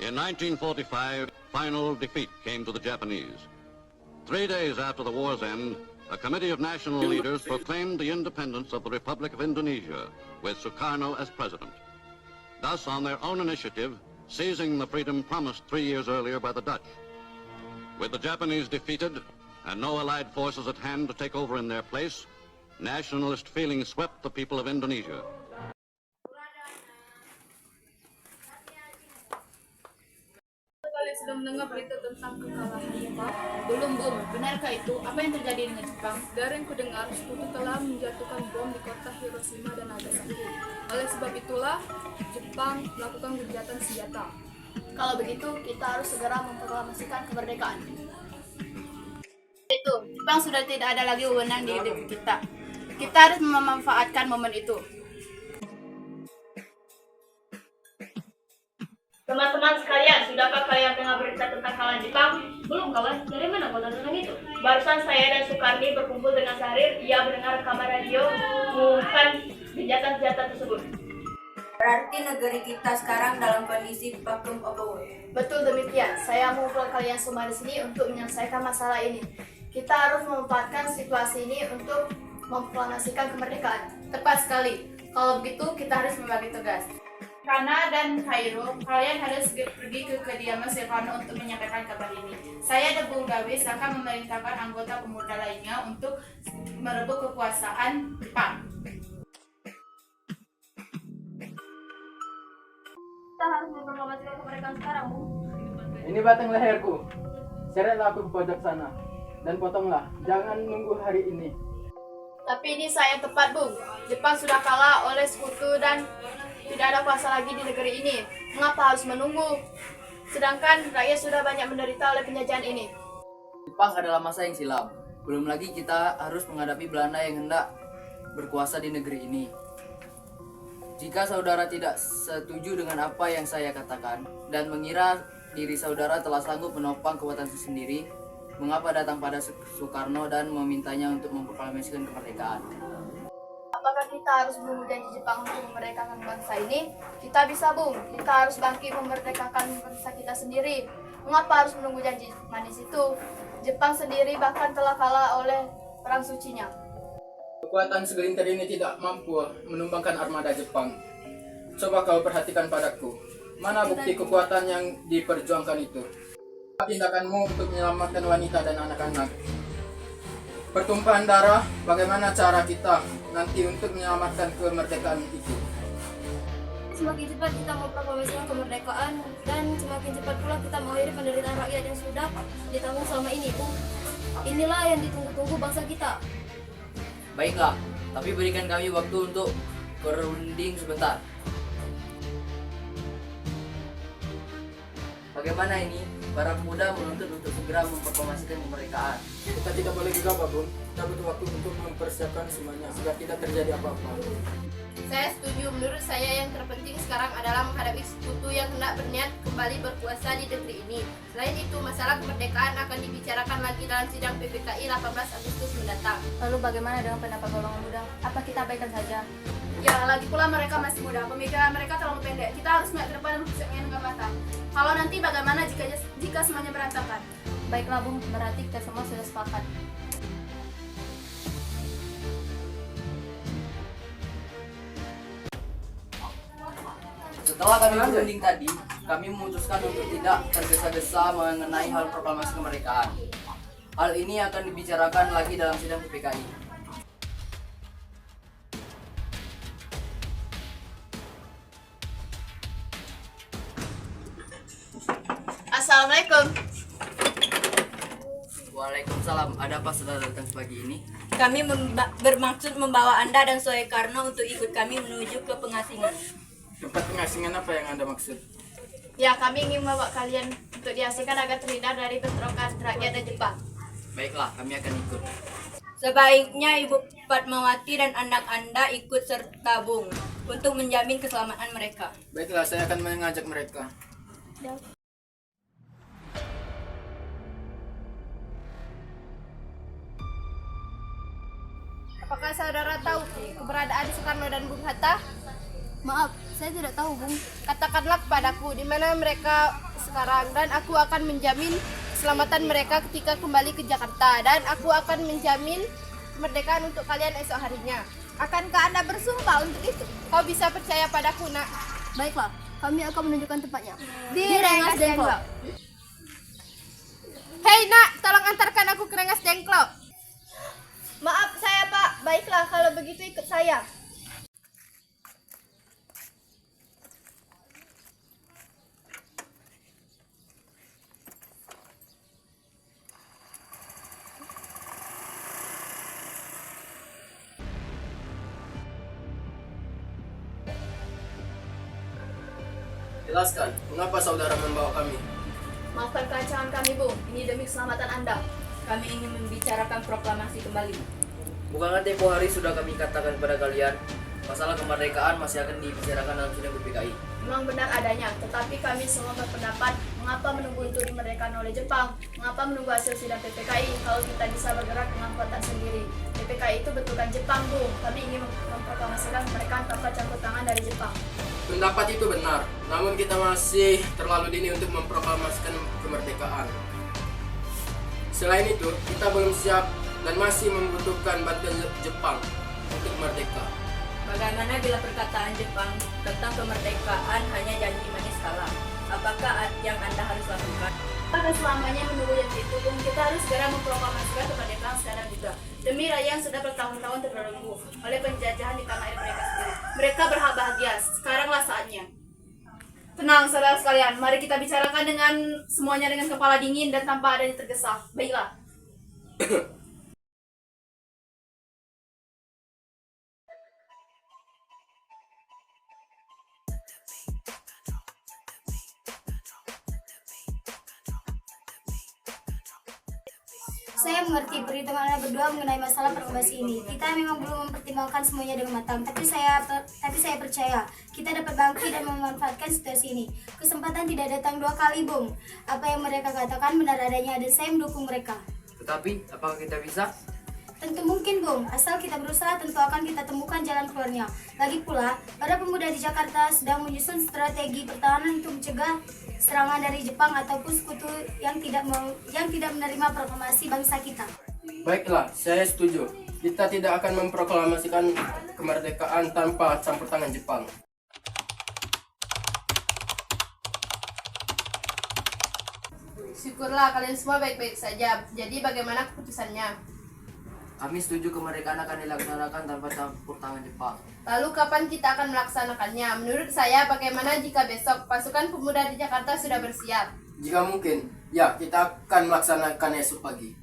In 1945, final defeat came to the Japanese. 3 days after the war's end, a committee of national leaders proclaimed the independence of the Republic of Indonesia, with Sukarno as president. Thus, on their own initiative, seizing the freedom promised 3 years earlier by the Dutch. With the Japanese defeated and no Allied forces at hand to take over in their place, nationalist feeling swept the people of Indonesia. Kalian sudah mendengar berita tentang kekalahan Jepang? Belum, Bung. Benarkah itu? Apa yang terjadi dengan Jepang? Dari yang kudengar, sekutu telah menjatuhkan bom di kota Hiroshima dan Nagasaki. Oleh sebab itulah, Jepang melakukan gencatan senjata. Kalau begitu, kita harus segera memproklamasikan kemerdekaan. Itu, Jepang sudah tidak ada lagi wewenang di negeri kita. Kita harus memanfaatkan momen itu. Teman-teman sekalian, sudahkah kalian dengar berita tentang kekalahan Jepang? Belum kawan, dari mana kau tahu tentang itu? Barusan saya dan Sukarni berkumpul dengan Sahrir, ia mendengar kabar radio mengumumkan gencatan senjata tersebut. Berarti negeri kita sekarang dalam kondisi vacuum of power. Betul demikian, saya mengumpulkan kalian semua di sini untuk menyelesaikan masalah ini. Kita harus memanfaatkan situasi ini untuk memproklamasikan kemerdekaan. Tepat sekali. Kalau begitu, kita harus membagi tugas. Kana dan Kairo, kalian harus pergi ke kediaman Sukarno untuk menyampaikan kabar ini. Saya dan Bung Gawis akan memerintahkan anggota pemuda lainnya untuk merebut kekuasaan Jepang. Kita harus memproklamasikan kemerdekaan sekarang, Bu. Ini batang leherku. Seretlah aku ke pojok sana. Dan potonglah. Jangan nunggu hari ini. Tapi ini saya yang tepat, Bung. Jepang sudah kalah oleh sekutu dan tidak ada kuasa lagi di negeri ini. Mengapa harus menunggu? Sedangkan rakyat sudah banyak menderita oleh penjajahan ini. Jepang adalah masa yang silam. Belum lagi kita harus menghadapi Belanda yang hendak berkuasa di negeri ini. Jika saudara tidak setuju dengan apa yang saya katakan dan mengira diri saudara telah sanggup menopang kekuatan sendiri, mengapa datang pada Sukarno dan memintanya untuk memproklamasikan kemerdekaan? Apakah kita harus menunggu janji Jepang untuk memerdekakan bangsa ini? Kita bisa, Bung. Kita harus bangkit memerdekakan bangsa kita sendiri. Mengapa harus menunggu janji manis itu? Jepang sendiri bahkan telah kalah oleh perang sucinya. Kekuatan segelintir ini tidak mampu menumbangkan armada Jepang. Coba kau perhatikan padaku. Mana bukti kekuatan yang diperjuangkan itu? Tindakanmu untuk menyelamatkan wanita dan anak-anak. Pertumpahan darah, bagaimana cara kita nanti untuk menyelamatkan kemerdekaan itu? Semakin cepat kita memproklamasikan kemerdekaan dan semakin cepat pula kita mengakhiri penderitaan rakyat yang sudah ditanggung selama ini, Bu. Inilah yang ditunggu-tunggu bangsa kita. Baiklah, tapi berikan kami waktu untuk berunding sebentar. Bagaimana ini? Para pemuda menuntut untuk segera memproklamasikan kemerdekaan. Kita tidak boleh gegabah, Bung. Kita butuh waktu untuk mempersiapkan semuanya agar tidak terjadi apa-apa. Saya setuju. Menurut saya yang terpenting sekarang adalah menghadapi sekutu yang hendak berniat kembali berkuasa di negeri ini. Selain itu, masalah kemerdekaan akan dibicarakan lagi dalam sidang PPKI 18 Agustus mendatang. Lalu bagaimana dengan pendapat golongan muda? Apa kita abaikan saja? Ya, lagi pula mereka masih muda, pemikiran mereka terlalu pendek. Kita harus melihat ke depan dan mempersiapkannya dengan matang. Kalau nanti bagaimana jika semuanya berantakan? Baiklah, Bung. Berarti kita semua sudah sepakat. Setelah kami berunding tadi, kami memutuskan untuk tidak tergesa-gesa mengenai hal proklamasi kemerdekaan. Hal ini akan dibicarakan lagi dalam sidang PPKI. Assalamualaikum. Waalaikumsalam. Ada apa saudara datang pagi ini? Kami bermaksud membawa Anda dan Sukarno untuk ikut kami menuju ke pengasingan. Tempat pengasingan apa yang Anda maksud? Ya, kami ingin membawa kalian untuk diasingkan agar terhindar dari bentrokan rakyat dan Jepang. Baiklah, kami akan ikut. Sebaiknya Ibu Fatmawati dan anak Anda ikut serta Bung untuk menjamin keselamatan mereka. Baiklah, saya akan mengajak mereka. Apakah saudara tahu keberadaan Sukarno dan Bung Hatta? Maaf, saya tidak tahu, Bung. Katakanlah kepadaku, di mana mereka sekarang, dan aku akan menjamin keselamatan mereka ketika kembali ke Jakarta, dan aku akan menjamin kemerdekaan untuk kalian esok harinya. Akankah Anda bersumpah untuk itu? Kau bisa percaya padaku, nak. Baiklah, kami akan menunjukkan tempatnya. Di Rengas Dengklok. Hei nak, tolong antarkan aku ke Rengas Dengklok. Maaf saya Pak, baiklah kalau begitu ikut saya. Jelaskan, mengapa saudara membawa kami? Maafkan kerancangan kami, Bung. Ini demi keselamatan Anda. Kami ingin membicarakan proklamasi kembali. Bukankah tempo hari sudah kami katakan kepada kalian, masalah kemerdekaan masih akan dibicarakan dalam sidang PPKI. Memang benar adanya, tetapi kami semua berpendapat mengapa menunggu untuk dimerdekakan oleh Jepang? Mengapa menunggu hasil sidang PPKI kalau kita bisa bergerak dengan kekuatan sendiri? PPKI itu bentukan Jepang, Bung. Kami ingin memproklamasikan kemerdekaan tanpa campur tangan dari Jepang. Pendapat itu benar, namun kita masih terlalu dini untuk memproklamasikan kemerdekaan. Selain itu, kita belum siap dan masih membutuhkan bantuan Jepang untuk merdeka. Bagaimana bila perkataan Jepang tentang kemerdekaan hanya janji manis kala? Apakah yang Anda harus lakukan? Pada selamanya menunggu yang itu, Bung. Kita harus segera memproklamasikan kemerdekaan sekarang juga. Demi rakyat yang sudah bertahun-tahun terbelenggu oleh penjajahan di tanah air mereka sendiri. Mereka berhak bahagia. Sekaranglah saatnya. Tenang, saudara sekalian. Mari kita bicarakan dengan semuanya dengan kepala dingin dan tanpa adanya tergesa. Baiklah. Saya mengerti perhitungan Anda berdua mengenai masalah proklamasi ini. Kita memang belum mempertimbangkan semuanya dengan matang, tapi saya percaya kita dapat bangkit dan memanfaatkan situasi ini. Kesempatan tidak datang dua kali, Bung. Apa yang mereka katakan benar adanya dan saya mendukung mereka. Tetapi, apakah kita bisa? Tentu mungkin, Bung. Asal kita berusaha, tentu akan kita temukan jalan keluarnya. Lagi pula, para pemuda di Jakarta sedang menyusun strategi pertahanan untuk mencegah serangan dari Jepang ataupun sekutu yang tidak menerima proklamasi bangsa kita. Baiklah, saya setuju. Kita tidak akan memproklamasikan kemerdekaan tanpa campur tangan Jepang. Syukurlah kalian semua baik-baik saja. Jadi bagaimana keputusannya? Kami setuju kemerdekaan akan dilaksanakan tanpa campur tangan Jepang. Lalu kapan kita akan melaksanakannya? Menurut saya, bagaimana jika besok pasukan pemuda di Jakarta sudah bersiap? Jika mungkin, ya kita akan melaksanakan esok pagi.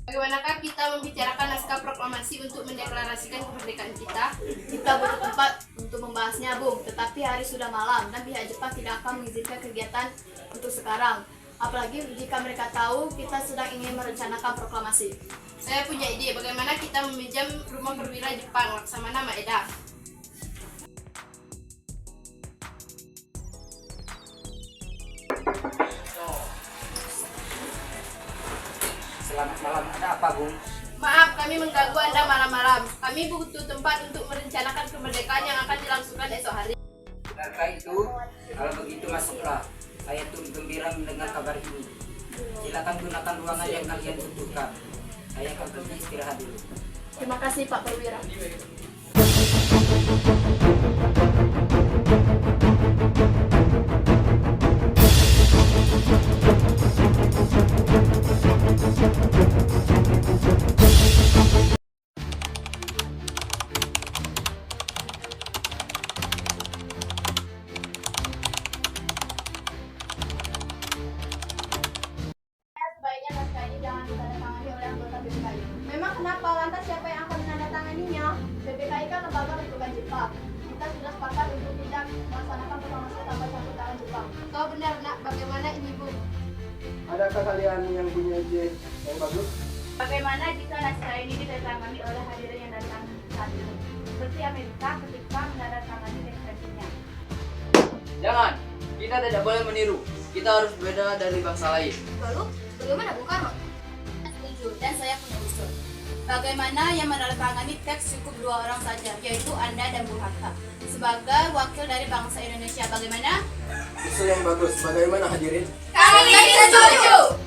Bagaimanakah kita membicarakan naskah proklamasi untuk mendeklarasikan kemerdekaan kita? Kita butuh tempat untuk membahasnya, Bung. Tetapi hari sudah malam dan pihak Jepang tidak akan mengizinkan kegiatan untuk sekarang. Apalagi jika mereka tahu kita sedang ingin merencanakan proklamasi. Saya punya ide, bagaimana kita meminjam rumah perwira Jepang, Laksamana Maeda. Selamat malam, ada apa, Bung? Maaf, kami mengganggu Anda malam-malam. Kami butuh tempat untuk merencanakan kemerdekaan yang akan dilangsungkan esok hari. Benarkah itu? Kalau begitu masuklah. Saya turut gembira mendengar kabar ini. Silakan gunakan ruangan yang kalian butuhkan. Saya akan pergi istirahat dulu. Terima kasih Pak Perwira. Sebaiknya naskah ini jangan ditandatangani oleh anggota PPKI. Memang kenapa? Lantas siapa yang akan menandatanganinya? PPKI kan lembaga bentukan Jepang. Kita sudah sepakat untuk tidak melaksanakan proklamasi tanpa campur tangan Jepang. Kau benar, nak. Bagaimana ini, Bu? Adakah kalian yang punya ide yang bagus? Bagaimana jika naskah ini ditandatangani oleh hadirin yang datang saat ini? Seperti Amerika ketika menandatangani deklarasinya. Jangan, kita tidak boleh meniru. Kita harus beda dari bangsa lain. Lalu, bagaimana Bung Karno? Setuju, dan saya punya usul. Bagaimana yang menandatangani teks cukup 2 orang saja, yaitu Anda dan Bung Hatta. Sebagai wakil dari bangsa Indonesia, bagaimana? Isu yang bagus. Bagaimana hadirin? Kami setuju!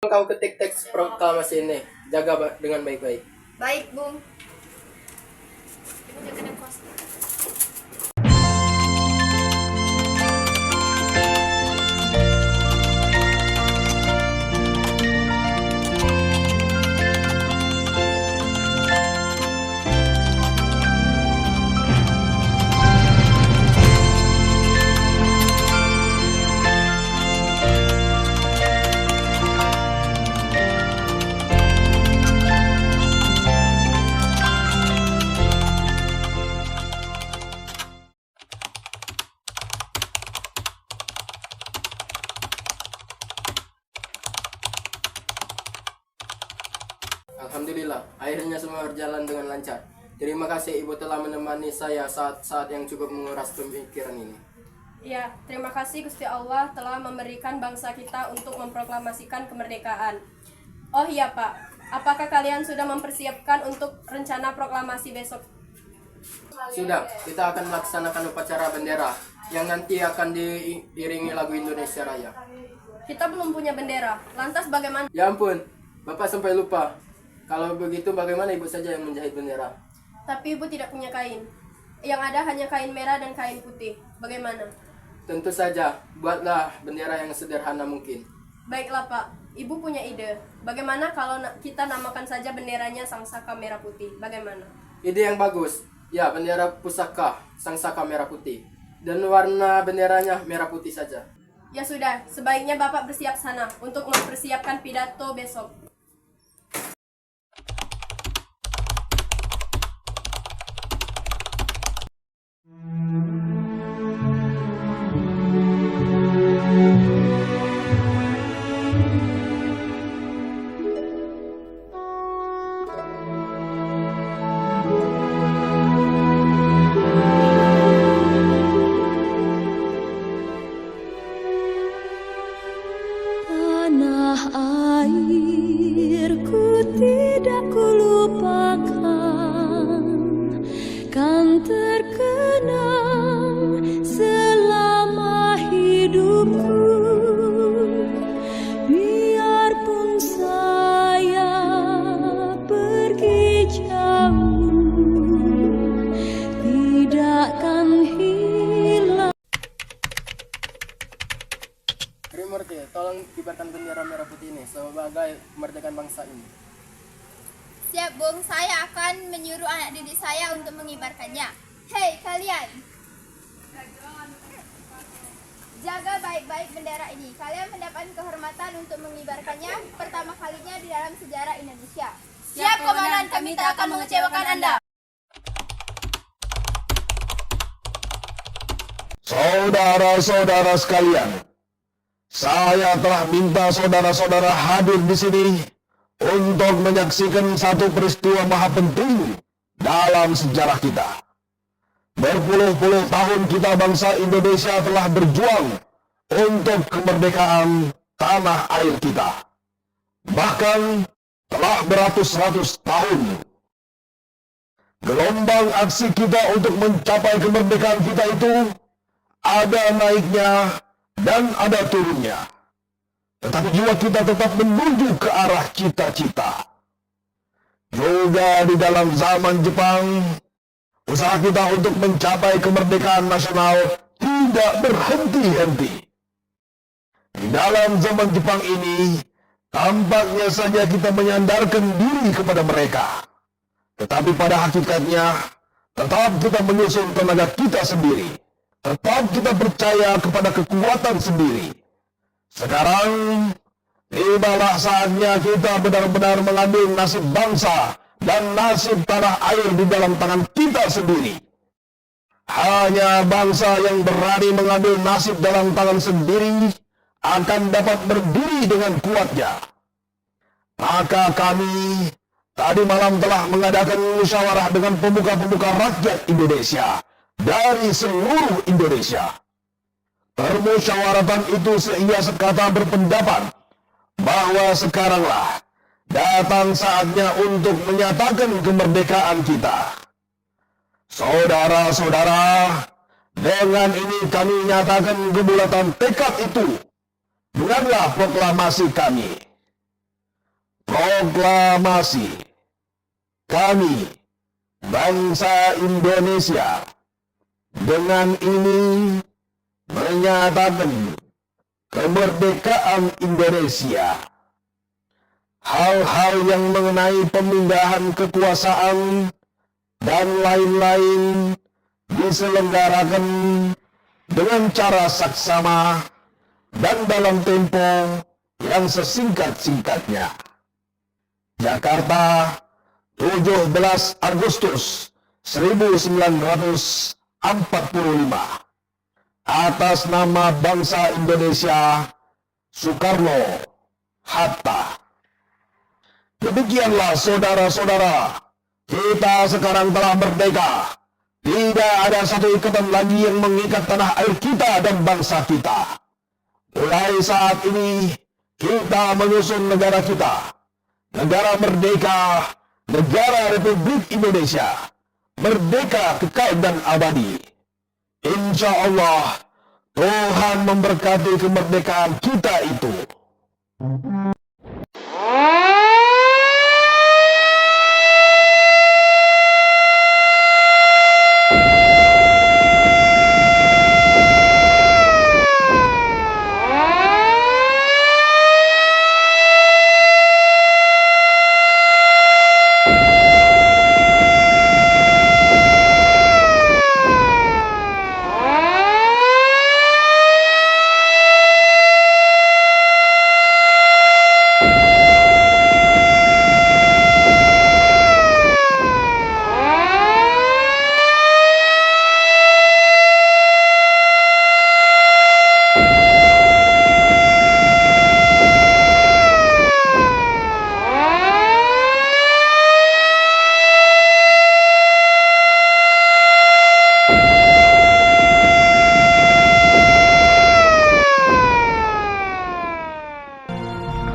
Kau ketik teks proklamasi ini. Jaga dengan baik-baik. Baik, Bung. Ibu jaga dan kuasa. Alhamdulillah, akhirnya semua berjalan dengan lancar. Terima kasih Ibu telah menemani saya saat-saat yang cukup menguras pemikiran ini. Ya, terima kasih Gusti Allah telah memberikan bangsa kita untuk memproklamasikan kemerdekaan. Oh iya Pak, apakah kalian sudah mempersiapkan untuk rencana proklamasi besok? Sudah, kita akan melaksanakan upacara bendera yang nanti akan diiringi lagu Indonesia Raya. Kita belum punya bendera, lantas bagaimana? Ya ampun, Bapak sampai lupa. Kalau begitu bagaimana Ibu saja yang menjahit bendera? Tapi Ibu tidak punya kain. Yang ada hanya kain merah dan kain putih. Bagaimana? Tentu saja, buatlah bendera yang sederhana mungkin. Baiklah Pak, Ibu punya ide. Bagaimana kalau kita namakan saja benderanya Sangsaka Merah Putih? Bagaimana? Ide yang bagus. Ya, bendera pusaka Sangsaka Merah Putih. Dan warna benderanya merah putih saja. Ya sudah, sebaiknya Bapak bersiap sana untuk mempersiapkan pidato besok. Tanah airku tidak kulupakan, kan terkenang selama hidupku. Biarpun saya pergi jauh, tidakkan hilang. Trimurti, tolong kibarkan bendera merah putih ini sebagai kemerdekaan bangsa ini. Siap, Bung. Saya akan menyuruh anak didik saya untuk mengibarkannya. Hei, kalian! Jaga baik-baik bendera ini. Kalian mendapatkan kehormatan untuk mengibarkannya pertama kalinya di dalam sejarah Indonesia. Siap, Komandan. Kami tak akan mengecewakan Anda. Saudara-saudara sekalian, saya telah minta saudara-saudara hadir di sini untuk menyaksikan satu peristiwa maha penting dalam sejarah kita. Berpuluh-puluh tahun kita bangsa Indonesia telah berjuang untuk kemerdekaan tanah air kita. Bahkan telah beratus-ratus tahun. Gelombang aksi kita untuk mencapai kemerdekaan kita itu ada naiknya dan ada turunnya. Tetapi jiwa kita tetap menuju ke arah cita-cita. Juga di dalam zaman Jepang, usaha kita untuk mencapai kemerdekaan nasional tidak berhenti-henti. Di dalam zaman Jepang ini, tampaknya saja kita menyandarkan diri kepada mereka. Tetapi pada hakikatnya, tetap kita menyusun tenaga kita sendiri. Tetap kita percaya kepada kekuatan sendiri. Sekarang, tibalah saatnya kita benar-benar mengambil nasib bangsa dan nasib tanah air di dalam tangan kita sendiri. Hanya bangsa yang berani mengambil nasib dalam tangan sendiri akan dapat berdiri dengan kuatnya. Maka kami tadi malam telah mengadakan musyawarah dengan pemuka-pemuka rakyat Indonesia dari seluruh Indonesia. Permusyawaratan itu seia sekata berpendapat bahwa sekaranglah datang saatnya untuk menyatakan kemerdekaan kita. Saudara-saudara, dengan ini kami nyatakan kebulatan tekad itu. Dengarlah proklamasi kami. Proklamasi. Kami, bangsa Indonesia, dengan ini menyatakan kemerdekaan Indonesia. Hal-hal yang mengenai pemindahan kekuasaan dan lain-lain diselenggarakan dengan cara saksama dan dalam tempo yang sesingkat-singkatnya. Jakarta, 17 Agustus 1945. Atas nama bangsa Indonesia, Soekarno, Hatta. Demikianlah saudara-saudara, kita sekarang telah merdeka. Tidak ada satu ikatan lagi yang mengikat tanah air kita dan bangsa kita. Mulai saat ini, kita menyusun negara kita. Negara merdeka, negara Republik Indonesia. Merdeka kekal dan abadi. Insya Allah, Tuhan memberkati kemerdekaan kita itu.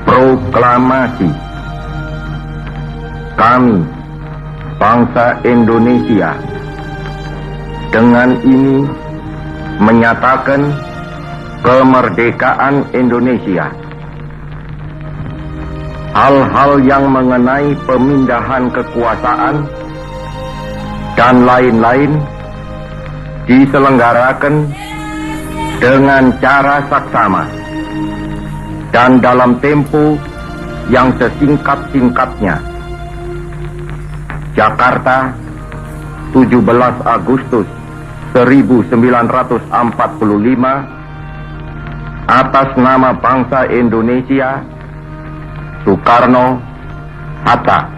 Proklamasi. Kami, bangsa Indonesia, dengan ini menyatakan kemerdekaan Indonesia. Hal-hal yang mengenai pemindahan kekuasaan dan lain-lain diselenggarakan dengan cara saksama dan dalam tempo yang sesingkat-singkatnya. Jakarta, 17 Agustus 1945. Atas nama bangsa Indonesia, Soekarno, Hatta.